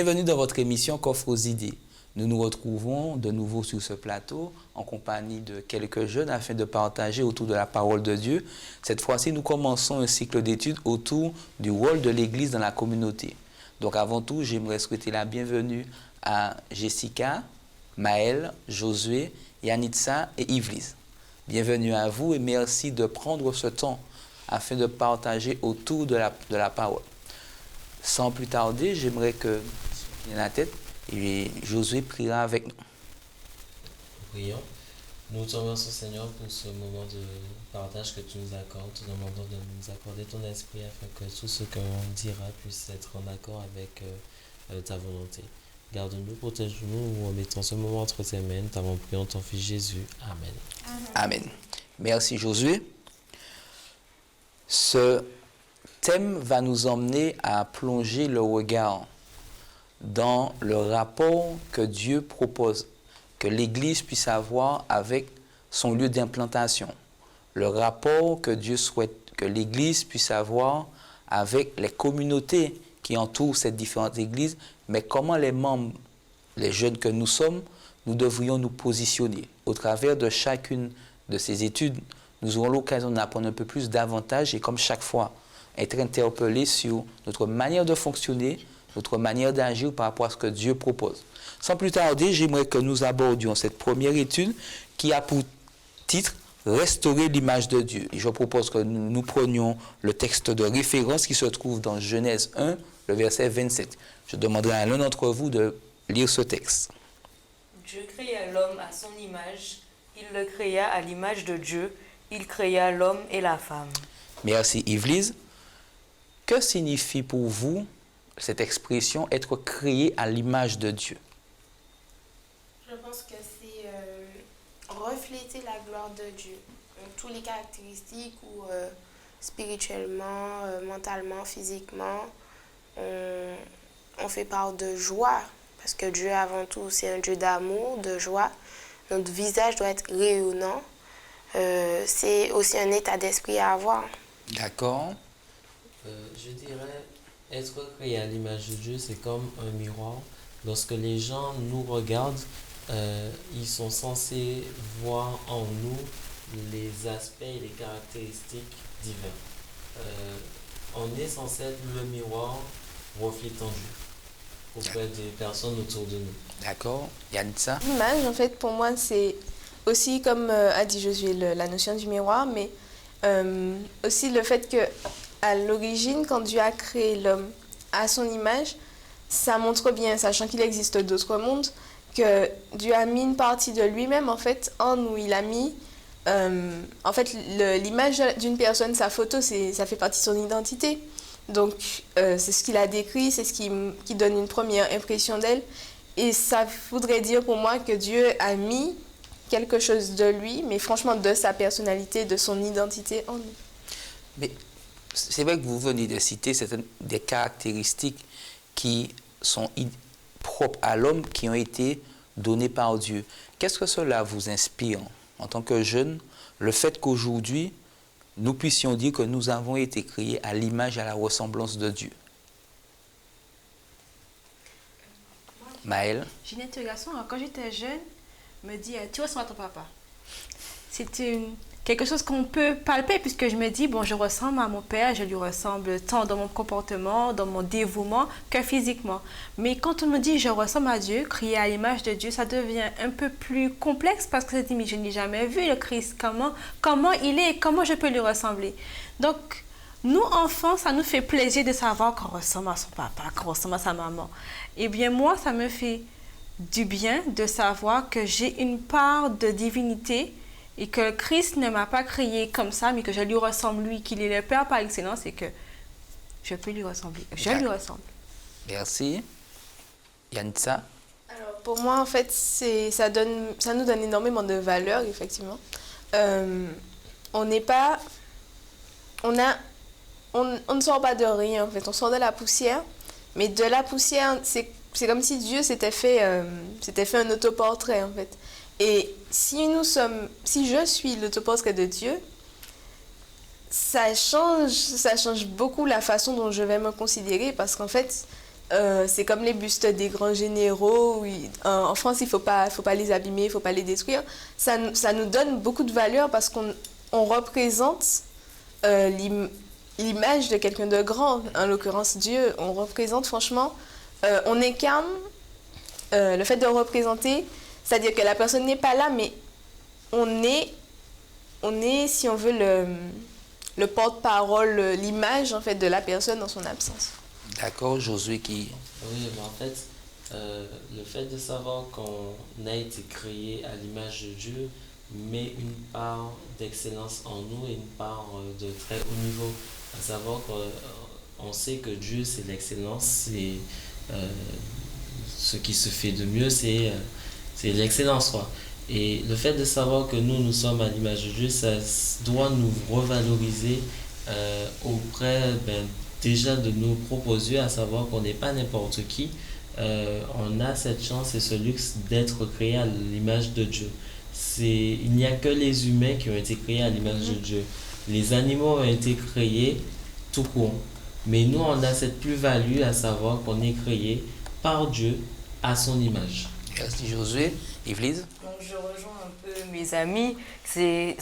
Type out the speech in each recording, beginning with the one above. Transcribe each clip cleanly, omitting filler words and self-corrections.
Bienvenue dans votre émission Coffre aux idées. Nous nous retrouvons de nouveau sur ce plateau en compagnie de quelques jeunes afin de partager autour de la parole de Dieu. Cette fois-ci, nous commençons un cycle d'études autour du rôle de l'Église dans la communauté. Donc avant tout, j'aimerais souhaiter la bienvenue à Jessica, Maël, Josué, Yanitza et Yvelise. Bienvenue à vous et merci de prendre ce temps afin de partager autour de la parole. Sans plus tarder, j'aimerais que, dans la tête, et Josué priera avec nous. Prions. Nous te remercions, Seigneur, pour ce moment de partage que tu nous accordes. Nous te demandons de nous accorder ton esprit afin que tout ce qu'on dira puisse être en accord avec ta volonté. Garde-nous, protège-nous, nous remettons ce moment entre tes mains. Nous t'avons prié en ton Fils Jésus. Amen. Amen. Merci, Josué. Ce thème va nous emmener à plonger le regard dans le rapport que Dieu propose, que l'Église puisse avoir avec son lieu d'implantation. Le rapport que Dieu souhaite que l'Église puisse avoir avec les communautés qui entourent cette différente Église, mais comment les membres, les jeunes que nous sommes, nous devrions nous positionner. Au travers de chacune de ces études, nous aurons l'occasion d'apprendre un peu plus davantage et comme chaque fois, être interpellés sur notre manière de fonctionner, notre manière d'agir par rapport à ce que Dieu propose. Sans plus tarder, j'aimerais que nous abordions cette première étude qui a pour titre « Restaurer l'image de Dieu ». Et je propose que nous prenions le texte de référence qui se trouve dans Genèse 1, le verset 27. Je demanderai à l'un d'entre vous de lire ce texte. Dieu créa l'homme à son image, il le créa à l'image de Dieu, il créa l'homme et la femme. Merci Yvelise. Que signifie pour vous cette expression « être créé à l'image de Dieu » ? Je pense que c'est refléter la gloire de Dieu. Donc, toutes les caractéristiques où spirituellement, mentalement, physiquement, on fait part de joie. Parce que Dieu, avant tout, c'est un Dieu d'amour, de joie. Notre visage doit être rayonnant. C'est aussi un état d'esprit à avoir. D'accord. Je dirais, être créé à l'image de Dieu, c'est comme un miroir. Lorsque les gens nous regardent, ils sont censés voir en nous les aspects et les caractéristiques divines. On est censé être le miroir reflétant Dieu auprès des personnes autour de nous. D'accord. Yanitza ? L'image, en fait, pour moi, c'est aussi, comme a dit Josué, la notion du miroir, mais aussi le fait que à l'origine, quand Dieu a créé l'homme à son image, ça montre bien, sachant qu'il existe d'autres mondes, que Dieu a mis une partie de lui-même en fait en nous. Il a mis, en fait, l'image d'une personne, sa photo, ça fait partie de son identité. Donc, c'est ce qu'il a décrit, c'est ce qui donne une première impression d'elle. Et ça voudrait dire pour moi que Dieu a mis quelque chose de lui, mais franchement de sa personnalité, de son identité en nous. Mais c'est vrai que vous venez de citer certaines des caractéristiques qui sont propres à l'homme, qui ont été données par Dieu. Qu'est-ce que cela vous inspire en tant que jeune, le fait qu'aujourd'hui, nous puissions dire que nous avons été créés à l'image et à la ressemblance de Dieu? Maël? J'ai une interrogation. Quand j'étais jeune, me dit tu ressembles à ton papa. C'était quelque chose qu'on peut palper puisque je me dis bon, je ressemble à mon père, je lui ressemble tant dans mon comportement, dans mon dévouement que physiquement. Mais quand on me dit je ressemble à Dieu, créé à l'image de Dieu, ça devient un peu plus complexe parce que je me dis je n'ai jamais vu le Christ, comment il est, comment je peux lui ressembler. Donc nous enfants, ça nous fait plaisir de savoir qu'on ressemble à son papa, qu'on ressemble à sa maman. Eh bien moi, ça me fait du bien de savoir que j'ai une part de divinité et que Christ ne m'a pas créé comme ça, mais que je lui ressemble lui, qu'il est le Père par excellence et que je peux lui ressembler. Je lui ressemble. Merci. Yanitza? Alors, pour moi, en fait, ça nous donne énormément de valeur, effectivement. On n'est pas... On ne sort pas de rien, en fait. On sort de la poussière, mais de la poussière, c'est comme si Dieu s'était fait un autoportrait, en fait. Et si je suis l'autoportrait de Dieu, ça change beaucoup la façon dont je vais me considérer parce qu'en fait, c'est comme les bustes des grands généraux. En France, il ne faut pas les abîmer, il ne faut pas les détruire. Ça nous donne beaucoup de valeur parce qu'on représente l'image de quelqu'un de grand, en l'occurrence Dieu. On représente franchement, on incarne le fait de représenter, c'est-à-dire que la personne n'est pas là, mais on est, si on veut, le porte-parole, l'image en fait de la personne dans son absence. D'accord, Josué qui... Oui, mais en fait, le fait de savoir qu'on a été créé à l'image de Dieu met une part d'excellence en nous et une part de très haut niveau. À savoir qu'on sait que Dieu, c'est l'excellence, c'est ce qui se fait de mieux, c'est l'excellence, quoi. Et le fait de savoir que nous sommes à l'image de Dieu, ça doit nous revaloriser auprès déjà de nos propres yeux, à savoir qu'on n'est pas n'importe qui. On a cette chance et ce luxe d'être créé à l'image de Dieu. Il n'y a que les humains qui ont été créés à l'image de Dieu. Les animaux ont été créés tout court. Mais nous, on a cette plus-value à savoir qu'on est créé par Dieu à son image. Merci Josué. Yvelise? Donc, je rejoins un peu mes amis. C'est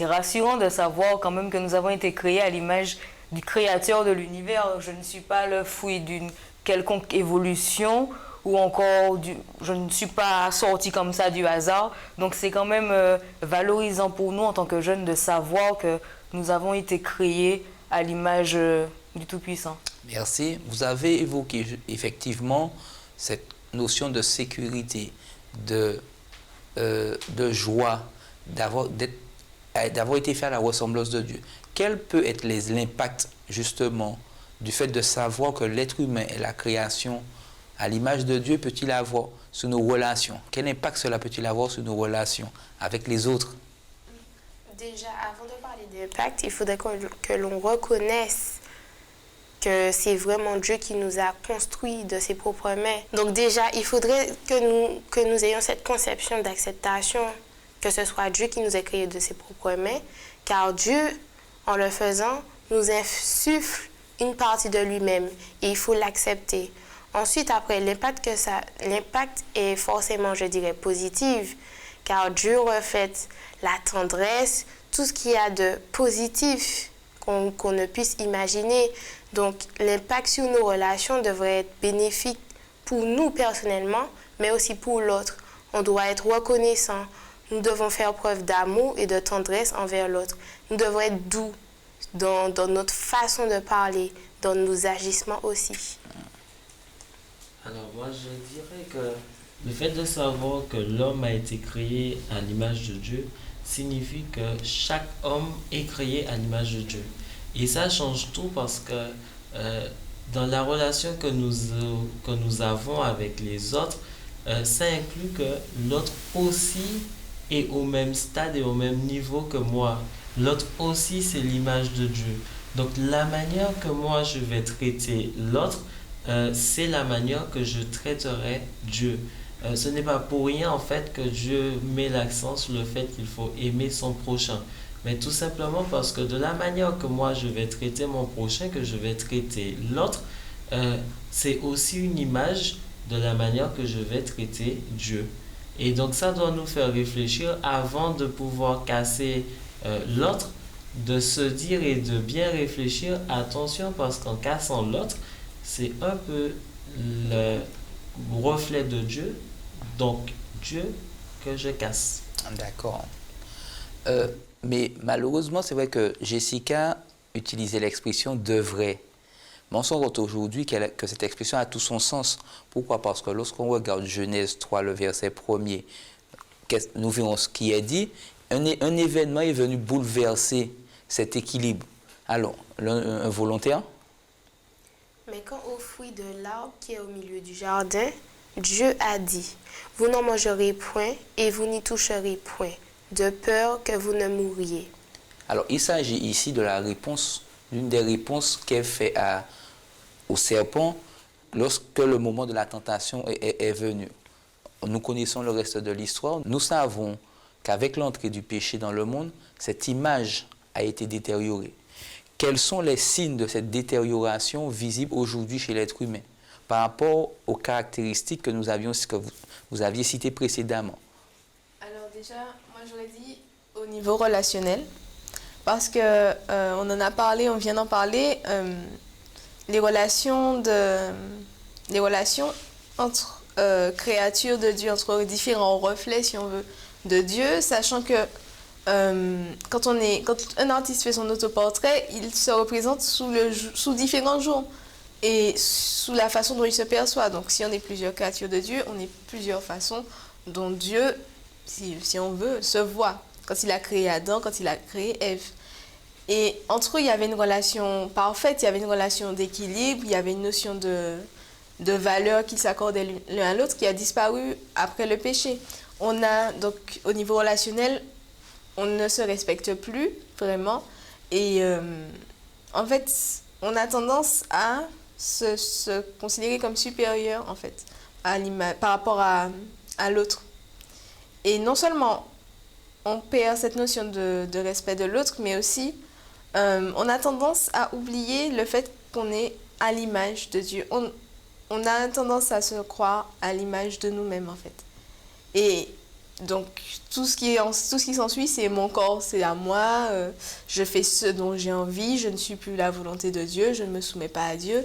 rassurant de savoir quand même que nous avons été créés à l'image du créateur de l'univers. Je ne suis pas le fruit d'une quelconque évolution ou encore je ne suis pas sorti comme ça du hasard. Donc c'est quand même valorisant pour nous en tant que jeunes de savoir que nous avons été créés à l'image du Tout-Puissant. Merci. Vous avez évoqué effectivement cette notion de sécurité, de joie, d'avoir été fait à la ressemblance de Dieu. Quel peut être l'impact justement du fait de savoir que l'être humain est la création à l'image de Dieu peut-il avoir sur nos relations? Quel impact cela peut-il avoir sur nos relations avec les autres? Déjà, avant de parler d'impact, il faudrait que l'on reconnaisse que c'est vraiment Dieu qui nous a construits de ses propres mains. Donc déjà, il faudrait que nous ayons cette conception d'acceptation, que ce soit Dieu qui nous a créés de ses propres mains, car Dieu, en le faisant, nous insuffle une partie de lui-même et il faut l'accepter. Ensuite, après, l'impact est forcément, je dirais, positif, car Dieu reflète la tendresse, tout ce qu'il y a de positif qu'on ne puisse imaginer. Donc, l'impact sur nos relations devrait être bénéfique pour nous personnellement, mais aussi pour l'autre. On doit être reconnaissant. Nous devons faire preuve d'amour et de tendresse envers l'autre. Nous devons être doux dans notre façon de parler, dans nos agissements aussi. Alors moi, je dirais que le fait de savoir que l'homme a été créé à l'image de Dieu signifie que chaque homme est créé à l'image de Dieu. Et ça change tout parce que dans la relation que nous avons avec les autres, ça inclut que l'autre aussi est au même stade et au même niveau que moi. L'autre aussi, c'est l'image de Dieu. Donc la manière que moi je vais traiter l'autre, c'est la manière que je traiterai Dieu. Ce n'est pas pour rien en fait que Dieu met l'accent sur le fait qu'il faut aimer son prochain. Mais tout simplement parce que de la manière que moi je vais traiter mon prochain, que je vais traiter l'autre, c'est aussi une image de la manière que je vais traiter Dieu. Et donc ça doit nous faire réfléchir avant de pouvoir casser l'autre, de se dire et de bien réfléchir, attention parce qu'en cassant l'autre, c'est un peu le reflet de Dieu, donc Dieu que je casse. D'accord. Mais malheureusement, c'est vrai que Jessica utilisait l'expression « devrait ». Mais on se rend compte aujourd'hui que cette expression a tout son sens. Pourquoi? Parce que lorsqu'on regarde Genèse 3, le verset 1er, nous verrons ce qui est dit. Un événement est venu bouleverser cet équilibre. Alors, un volontaire? Mais quand au fruit de l'arbre qui est au milieu du jardin, Dieu a dit, « Vous n'en mangerez point et vous n'y toucherez point, de peur que vous ne mouriez. » Alors, il s'agit ici de la réponse, d'une des réponses qu'elle fait au serpent lorsque le moment de la tentation est venu. Nous connaissons le reste de l'histoire. Nous savons qu'avec l'entrée du péché dans le monde, cette image a été détériorée. Quels sont les signes de cette détérioration visible aujourd'hui chez l'être humain? par rapport aux caractéristiques que vous aviez citées précédemment? Alors déjà, moi j'aurais dit au niveau relationnel, parce que on en a parlé, on vient d'en parler, les relations entre créatures de Dieu, entre différents reflets, si on veut, de Dieu, sachant que quand un artiste fait son autoportrait, il se représente sous différents jours et sous la façon dont il se perçoit. Donc si on est plusieurs créatures de Dieu, on est plusieurs façons dont Dieu, si on veut, se voit. Quand il a créé Adam, quand il a créé Ève. Et entre eux, il y avait une relation parfaite, il y avait une relation d'équilibre, il y avait une notion de valeur qu'ils s'accordaient l'un à l'autre qui a disparu après le péché. On a donc au niveau relationnel, on ne se respecte plus vraiment et en fait, on a tendance à se considérer comme supérieur en fait par rapport à l'autre. Et non seulement on perd cette notion de respect de l'autre, mais aussi on a tendance à oublier le fait qu'on est à l'image de Dieu. On a tendance à se croire à l'image de nous-mêmes, en fait. Et donc, tout ce qui s'ensuit, c'est mon corps, c'est à moi, je fais ce dont j'ai envie, je ne suis plus la volonté de Dieu, je ne me soumets pas à Dieu.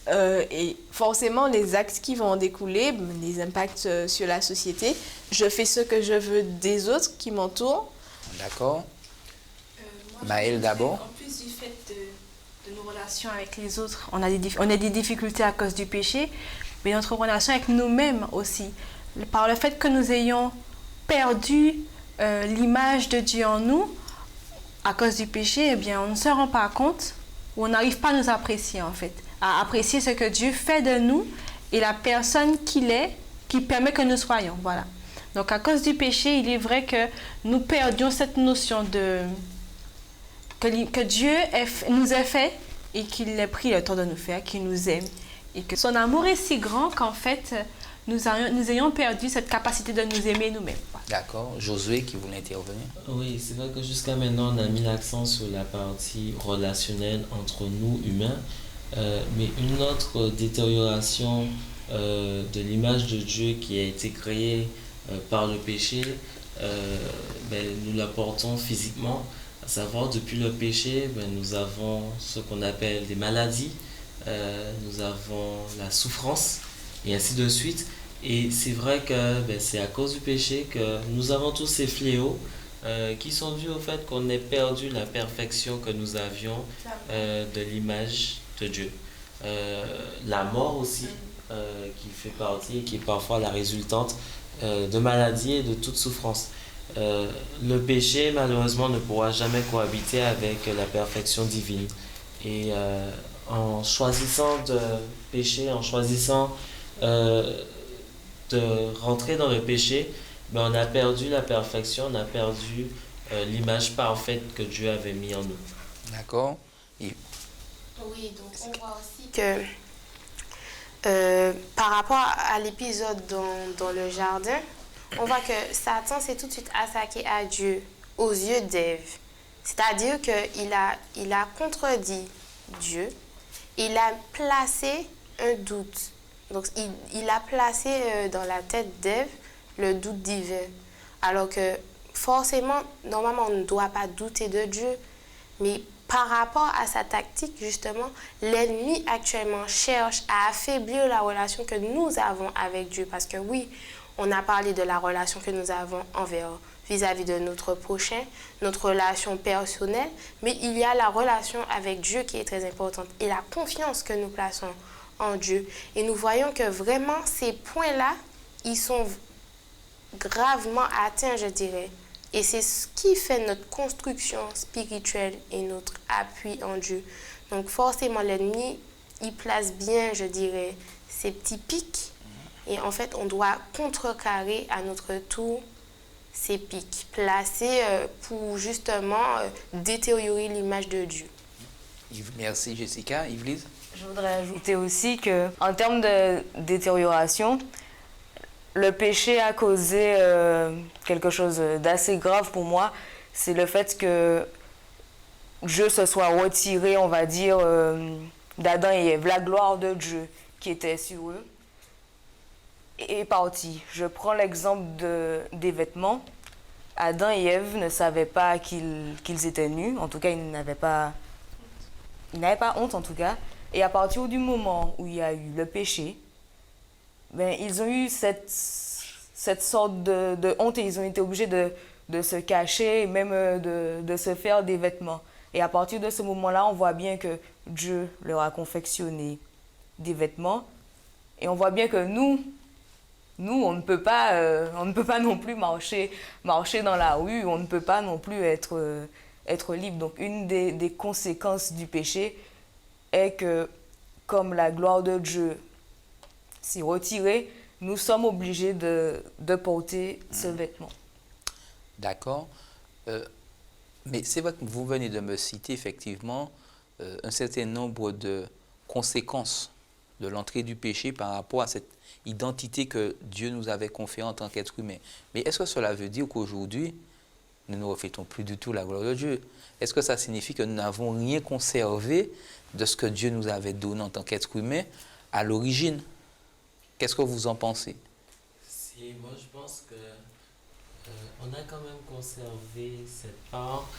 Et forcément, les actes qui vont en découler, les impacts sur la société, je fais ce que je veux des autres qui m'entourent. D'accord. Maëlle d'abord. En plus du fait de nos relations avec les autres, on a des difficultés à cause du péché, mais notre relation avec nous-mêmes aussi. Par le fait que nous ayons perdu l'image de Dieu en nous, à cause du péché, eh bien, on ne se rend pas compte, ou on n'arrive pas à nous apprécier en fait, à apprécier ce que Dieu fait de nous et la personne qu'il est, qui permet que nous soyons. Voilà. Donc à cause du péché, il est vrai que nous perdions cette notion que Dieu nous a fait et qu'il ait pris le temps de nous faire, qu'il nous aime. Et que son amour est si grand qu'en fait, nous ayons perdu cette capacité de nous aimer nous-mêmes. Voilà. D'accord. Josué qui voulait intervenir. Oui, c'est vrai que jusqu'à maintenant, on a mis l'accent sur la partie relationnelle entre nous, humains. Mais une autre détérioration de l'image de Dieu qui a été créée par le péché, nous la portons physiquement. À savoir, depuis le péché, nous avons ce qu'on appelle des maladies, nous avons la souffrance, et ainsi de suite. Et c'est vrai que c'est à cause du péché que nous avons tous ces fléaux qui sont dus au fait qu'on ait perdu la perfection que nous avions de l'image de Dieu. La mort aussi, qui fait partie, qui est parfois la résultante de maladies et de toute souffrance. Le péché, malheureusement, ne pourra jamais cohabiter avec la perfection divine. Et en choisissant de pécher, en choisissant de rentrer dans le péché, on a perdu la perfection, on a perdu l'image parfaite que Dieu avait mis en nous. D'accord. Oui, donc on voit aussi que par rapport à l'épisode dans le jardin, on voit que Satan s'est tout de suite attaqué à Dieu aux yeux d'Ève. C'est-à-dire qu'il a contredit Dieu, il a placé un doute. Donc il a placé dans la tête d'Ève le doute divin. Alors que forcément, normalement, on ne doit pas douter de Dieu, mais par rapport à sa tactique, justement, l'ennemi actuellement cherche à affaiblir la relation que nous avons avec Dieu. Parce que oui, on a parlé de la relation que nous avons vis-à-vis de notre prochain, notre relation personnelle, mais il y a la relation avec Dieu qui est très importante et la confiance que nous plaçons en Dieu. Et nous voyons que vraiment ces points-là, ils sont gravement atteints, je dirais. Et c'est ce qui fait notre construction spirituelle et notre appui en Dieu. Donc forcément, l'ennemi, il place bien, je dirais, ces petits pics. Et en fait, on doit contrecarrer à notre tour ces pics placés pour justement détériorer l'image de Dieu. Merci Jessica. Yvelise? Je voudrais ajouter aussi qu'en termes de détérioration, le péché a causé quelque chose d'assez grave pour moi. C'est le fait que Dieu se soit retiré, on va dire, d'Adam et Ève, la gloire de Dieu. qui était sur eux est parti. Je prends l'exemple des vêtements. Adam et Ève ne savaient pas qu'ils étaient nus. En tout cas, ils n'avaient pas honte, en tout cas. Et à partir du moment où il y a eu le péché, ben, ils ont eu cette sorte de honte et ils ont été obligés de se cacher, même de se faire des vêtements. Et à partir de ce moment-là, on voit bien que Dieu leur a confectionné des vêtements. Et on voit bien que nous, on ne peut pas non plus marcher dans la rue, on ne peut pas non plus être libre. Donc une des conséquences du péché est que, comme la gloire de Dieu s'est retirée, nous sommes obligés de porter ce vêtement. D'accord. Mais c'est vrai que vous venez de me citer effectivement un certain nombre de conséquences de l'entrée du péché par rapport à cette identité que Dieu nous avait conférée en tant qu'être humain. Mais est-ce que cela veut dire qu'aujourd'hui, nous ne reflétons plus du tout la gloire de Dieu? Est-ce que ça signifie que nous n'avons rien conservé de ce que Dieu nous avait donné en tant qu'être humain à l'origine? Qu'est-ce que vous en pensez? Moi, je pense que on a quand même conservé cette part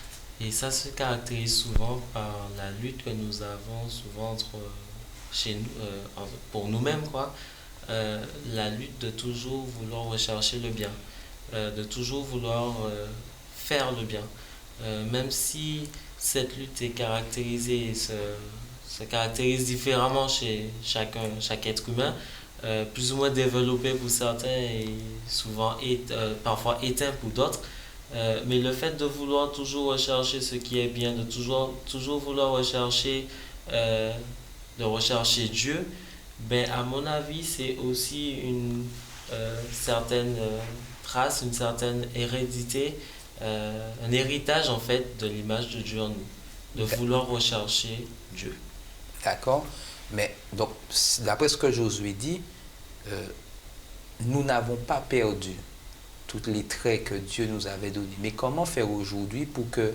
et ça se caractérise souvent par la lutte que nous avons souvent chez nous, pour nous-mêmes, quoi. La lutte de toujours vouloir rechercher le bien, de toujours vouloir faire le bien. Même si cette lutte est caractérisée, se caractérise différemment chez chaque être humain, plus ou moins développé pour certains et souvent parfois éteint pour d'autres. Mais le fait de vouloir toujours rechercher ce qui est bien, de toujours vouloir rechercher Dieu, ben, à mon avis, c'est aussi une certaine trace, une certaine hérédité, un héritage en fait de l'image de Dieu en nous, de vouloir rechercher Dieu. D'accord. Mais donc, d'après ce que Josué dit, nous n'avons pas perdu tous les traits que Dieu nous avait donnés. Mais comment faire aujourd'hui pour que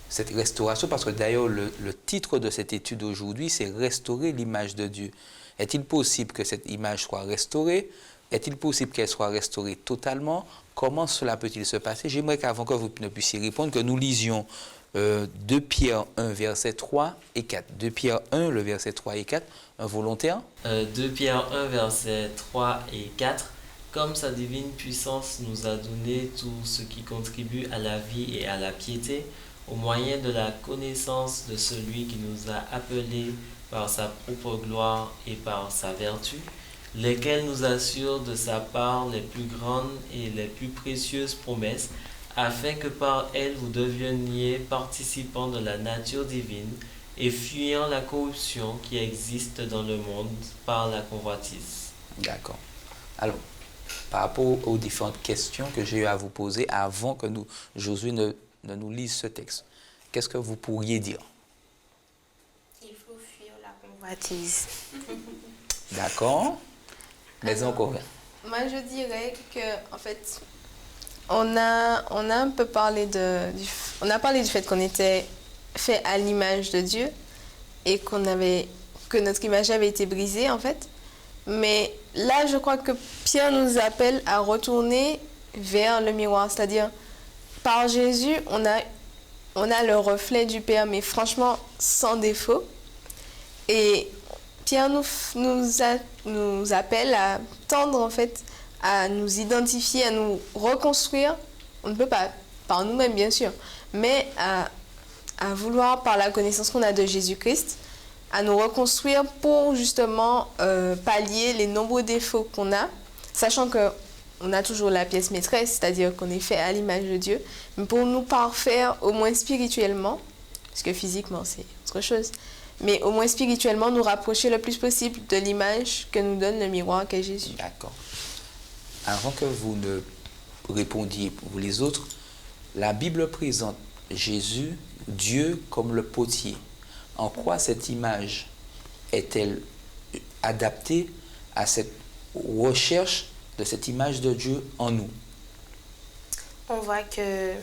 cette restauration, parce que d'ailleurs le titre de cette étude aujourd'hui, c'est « Restaurer l'image de Dieu ». Est-il possible que cette image soit restaurée? Est-il possible qu'elle soit restaurée totalement? Comment cela peut-il se passer? J'aimerais qu'avant que vous ne puissiez répondre, que nous lisions 2 Pierre 1, versets 3 et 4. 2 Pierre 1, le verset 3 et 4, un volontaire. 2 Pierre 1, versets 3 et 4. Comme sa divine puissance nous a donné tout ce qui contribue à la vie et à la piété, au moyen de la connaissance de celui qui nous a appelés par sa propre gloire et par sa vertu, lesquels nous assurent de sa part les plus grandes et les plus précieuses promesses, afin que par elles vous deveniez participants de la nature divine et fuyant la corruption qui existe dans le monde par la convoitise. D'accord. Alors, par rapport aux différentes questions que j'ai eu à vous poser avant que Josué ne nous lise ce texte, qu'est-ce que vous pourriez dire? Il faut fuir la convoitise. D'accord. Mais encore. Moi, je dirais que, en fait, on a un peu parlé on a parlé du fait qu'on était fait à l'image de Dieu et que notre image avait été brisée, en fait. Mais là, je crois que Pierre nous appelle à retourner vers le miroir. C'est-à-dire, par Jésus, on a le reflet du Père, mais franchement, sans défaut. Et Pierre nous appelle à tendre, en fait, à nous identifier, à nous reconstruire. On ne peut pas, par nous-mêmes, bien sûr, mais à vouloir, par la connaissance qu'on a de Jésus-Christ, à nous reconstruire pour justement pallier les nombreux défauts qu'on a, sachant qu'on a toujours la pièce maîtresse, c'est-à-dire qu'on est fait à l'image de Dieu, mais pour nous parfaire au moins spirituellement, parce que physiquement c'est autre chose, mais au moins spirituellement nous rapprocher le plus possible de l'image que nous donne le miroir qu'est Jésus. D'accord. Avant que vous ne répondiez pour les autres, la Bible présente Jésus, Dieu, comme le potier. En quoi cette image est-elle adaptée à cette recherche de cette image de Dieu en nous? On voit que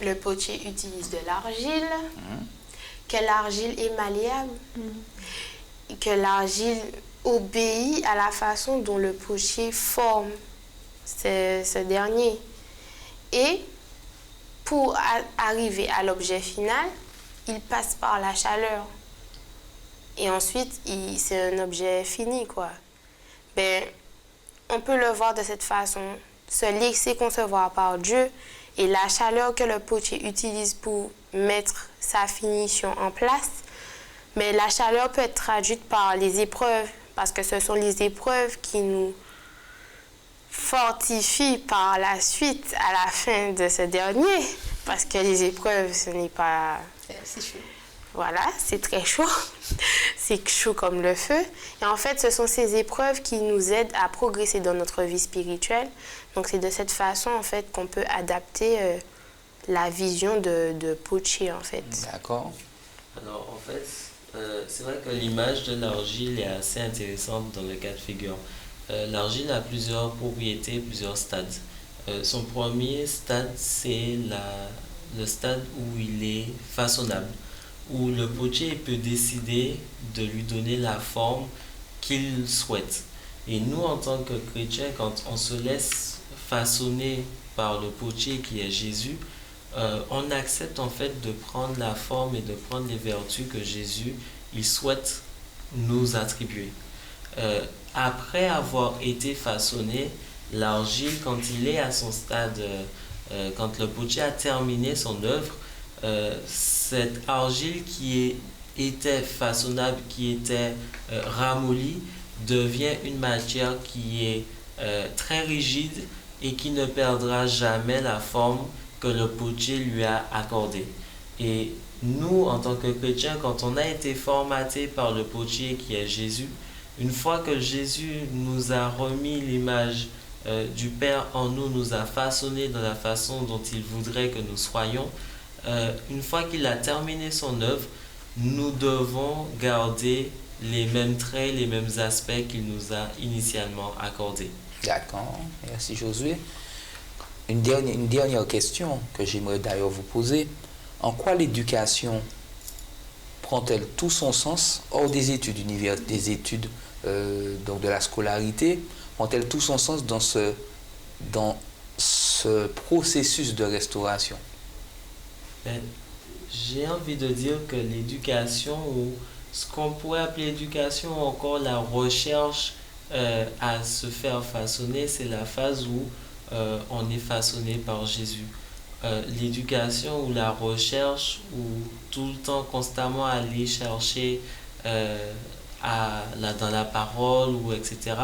le potier utilise de l'argile, que l'argile est malléable, que l'argile obéit à la façon dont le potier forme ce dernier. Et pour arriver à l'objet final, il passe par la chaleur. Et ensuite, c'est un objet fini, quoi. Ben, on peut le voir de cette façon, se laisser concevoir par Dieu et la chaleur que le potier utilise pour mettre sa finition en place. Mais la chaleur peut être traduite par les épreuves, parce que ce sont les épreuves qui nous fortifient par la suite à la fin de ce dernier. Parce que les épreuves, ce n'est pas... C'est chaud. Voilà, c'est très chaud. C'est chaud comme le feu. Et en fait, ce sont ces épreuves qui nous aident à progresser dans notre vie spirituelle. Donc, c'est de cette façon, en fait, qu'on peut adapter la vision de Potier, en fait. D'accord. Alors, en fait, c'est vrai que l'image de l'argile est assez intéressante dans le cas de figure. L'argile a plusieurs propriétés, plusieurs stades. Son premier stade, c'est le stade où il est façonnable, où le potier peut décider de lui donner la forme qu'il souhaite. Et nous, en tant que chrétiens, quand on se laisse façonner par le potier qui est Jésus, on accepte en fait de prendre la forme et de prendre les vertus que Jésus il souhaite nous attribuer. Après avoir été façonné, l'argile, quand il est à son stade, quand le potier a terminé son œuvre, cette argile qui était façonnable, qui était ramollie, devient une matière qui est très rigide et qui ne perdra jamais la forme que le potier lui a accordée. Et nous, en tant que chrétiens, quand on a été formaté par le potier qui est Jésus, une fois que Jésus nous a remis l'image du Père en nous, nous a façonné de la façon dont il voudrait que nous soyons, une fois qu'il a terminé son œuvre, nous devons garder les mêmes traits, les mêmes aspects qu'il nous a initialement accordés. D'accord, merci Josué. Une dernière question que j'aimerais d'ailleurs vous poser. En quoi l'éducation prend-elle tout son sens hors des études donc de la scolarité, prend-elle tout son sens dans ce processus de restauration? J'ai envie de dire que l'éducation, ou ce qu'on pourrait appeler éducation, ou encore la recherche à se faire façonner, c'est la phase où on est façonné par Jésus. L'éducation ou la recherche, ou tout le temps constamment aller chercher dans la parole, ou etc.,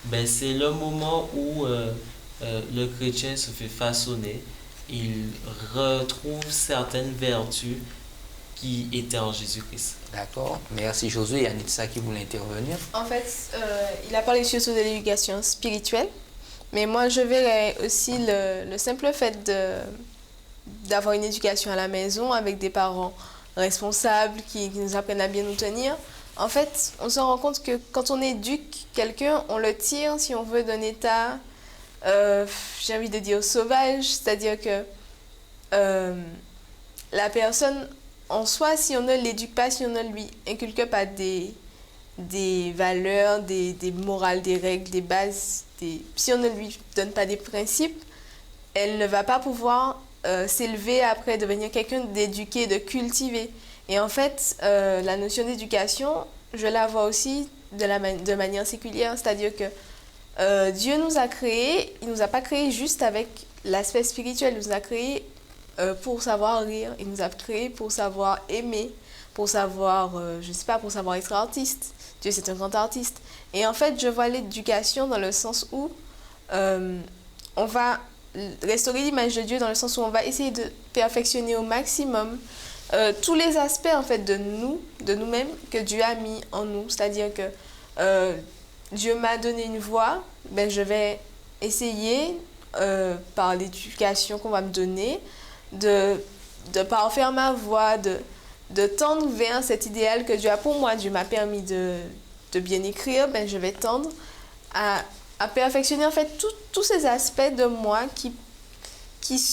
ben, c'est le moment où le chrétien se fait façonner. Il retrouve certaines vertus qui étaient en Jésus-Christ. D'accord, merci Josué. Yanitza qui voulait intervenir. En fait, il a parlé surtout de l'éducation spirituelle, mais moi je verrais aussi le simple fait d'avoir une éducation à la maison avec des parents responsables qui nous apprennent à bien nous tenir. En fait, on se rend compte que quand on éduque quelqu'un, on le tire, si on veut, d'un état, j'ai envie de dire sauvage, c'est-à-dire que la personne en soi, si on ne l'éduque pas, si on ne lui inculque pas des valeurs, des morales, des règles, des bases, si on ne lui donne pas des principes, elle ne va pas pouvoir s'élever après, devenir quelqu'un d'éduqué, de cultivé. Et en fait, la notion d'éducation, je la vois aussi de manière séculière, c'est-à-dire que Dieu nous a créés, il ne nous a pas créés juste avec l'aspect spirituel, il nous a créés pour savoir rire, il nous a créés pour savoir aimer, pour savoir, pour savoir être artiste. Dieu, c'est un grand artiste. Et en fait, je vois l'éducation dans le sens où on va restaurer l'image de Dieu, dans le sens où on va essayer de perfectionner au maximum tous les aspects en fait de nous-mêmes que Dieu a mis en nous. C'est-à-dire que Dieu m'a donné une voix, ben je vais essayer par l'éducation qu'on va me donner de parfaire ma voix, de tendre vers cet idéal que Dieu a pour moi. Dieu m'a permis de bien écrire, ben je vais tendre à perfectionner en fait tous ces aspects de moi qui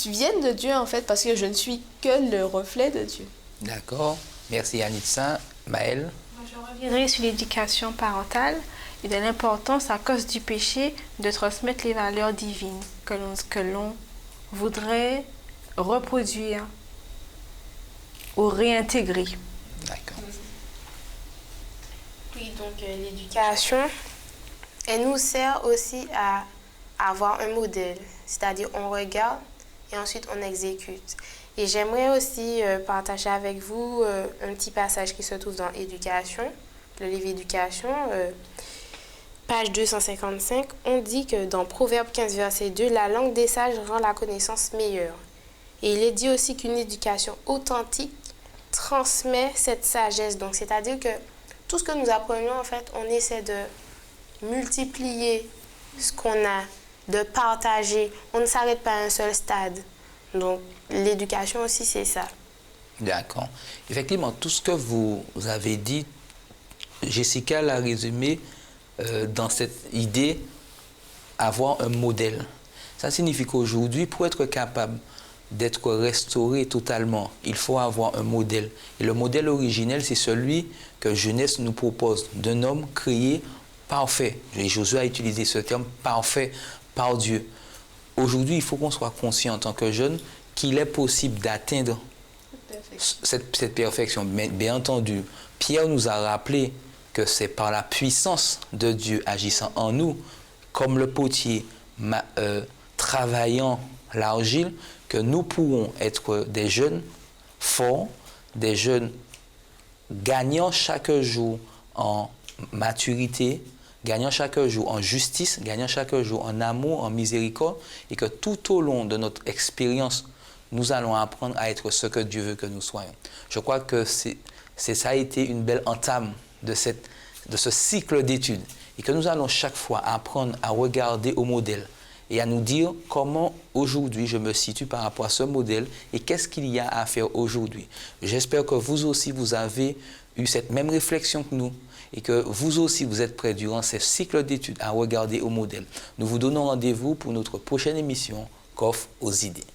viennent de Dieu en fait, parce que je ne suis que le reflet de Dieu. D'accord, merci Yanitza. Maëlle? Je reviendrai sur l'éducation parentale et de l'importance, à cause du péché, de transmettre les valeurs divines que l'on voudrait reproduire ou réintégrer. D'accord. Oui, donc l'éducation, elle nous sert aussi à avoir un modèle, c'est-à-dire on regarde et ensuite on exécute. Et j'aimerais aussi partager avec vous un petit passage qui se trouve dans Éducation, le livre Éducation, page 255. On dit que dans Proverbe 15, verset 2, la langue des sages rend la connaissance meilleure. Et il est dit aussi qu'une éducation authentique transmet cette sagesse. Donc, c'est-à-dire que tout ce que nous apprenons, en fait, on essaie de multiplier ce qu'on a, de partager. On ne s'arrête pas à un seul stade. Donc, l'éducation aussi, c'est ça. D'accord. Effectivement, tout ce que vous avez dit, Jessica l'a résumé dans cette idée, avoir un modèle. Ça signifie qu'aujourd'hui, pour être capable d'être restauré totalement, il faut avoir un modèle. Et le modèle originel, c'est celui que Genèse nous propose, d'un homme créé parfait. Et Josué a utilisé ce terme, parfait par Dieu. Aujourd'hui, il faut qu'on soit conscient en tant que jeune qu'il est possible d'atteindre cette perfection. Mais bien entendu, Pierre nous a rappelé que c'est par la puissance de Dieu agissant en nous, comme le potier travaillant l'argile, que nous pourrons être des jeunes forts, des jeunes gagnant chaque jour en maturité, gagnant chaque jour en justice, gagnant chaque jour en amour, en miséricorde, et que tout au long de notre expérience, nous allons apprendre à être ce que Dieu veut que nous soyons. Je crois que ça a été une belle entame de ce cycle d'études, et que nous allons chaque fois apprendre à regarder au modèle et à nous dire comment aujourd'hui je me situe par rapport à ce modèle et qu'est-ce qu'il y a à faire aujourd'hui. J'espère que vous aussi, vous avez eu cette même réflexion que nous et que vous aussi, vous êtes prêts durant ces cycles d'études à regarder au modèle. Nous vous donnons rendez-vous pour notre prochaine émission, Coffre aux idées.